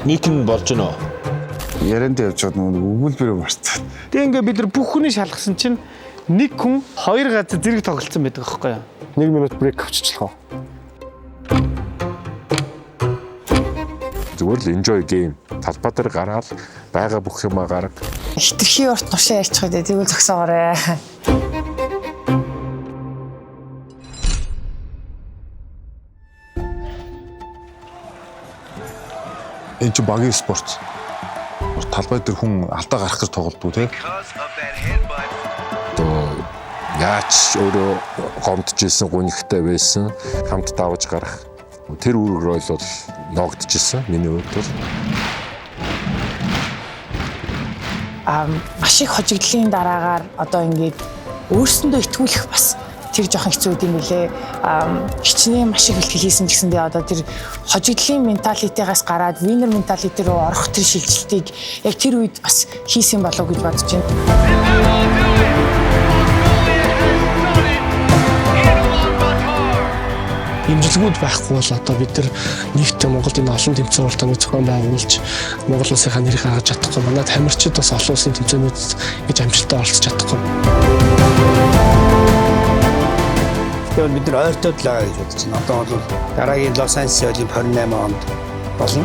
нийтэн болж гэнэ үү? Ярианд явж байгаа өгүүлбэрээ мартаа. Тэгээ ингээ бид нар бүх хүний шалгасан чинь нэг хүн хоёр газар зэрэг тоглолцсон байдаг аахгүй юу? 1 минут брейк авчихлаа. Зүгээр л enjoy game. Талбай дээр гараад байгаа бүх юмаа гарга. Хитрхи урт тушаа ярьчих үү тэгвэл зогсоогоорой. Энэ чинь багийн спорт. Талбай дээр хүн алдаа гарах гэж тоглодог тийм. Яач өөрөө гомдчихсэн, гунигтай байсан, хамт давж гарах. Тэр үүрэг рол бол ногдчихсэн миний хувьд бол. Маш их хожигдлын дараагаар одоо ингээд өөрсөндөө итгүүлэх бас тэр жоохон хэцүү юм билээ. Хичнээн маш их бэлтгэл хийсэн гэсэндээ одоо тэр хожигдлын менталитетаас гараад винер менталитет руу орох тэр шилжилтийг яг тэр үед бас хийсэн болов гэж бодож байна. Имжлэгүүд байхгүй бол одоо бид нар нийтдээ Монголд энэ олон тэмцээн уралдааны зохион байгуулж Монгол улсынхаа нэрийг хангаж чадахгүй. Манайд хамирчид бас олон улсын тэмцээнүүд гэж амжилттай оролцож чадахгүй. Тэгвэл бид нар ойртоод л байгаа гэж бодож байна. Одоо бол дараагийн Лос Анжелес Олимп 28 онд болно.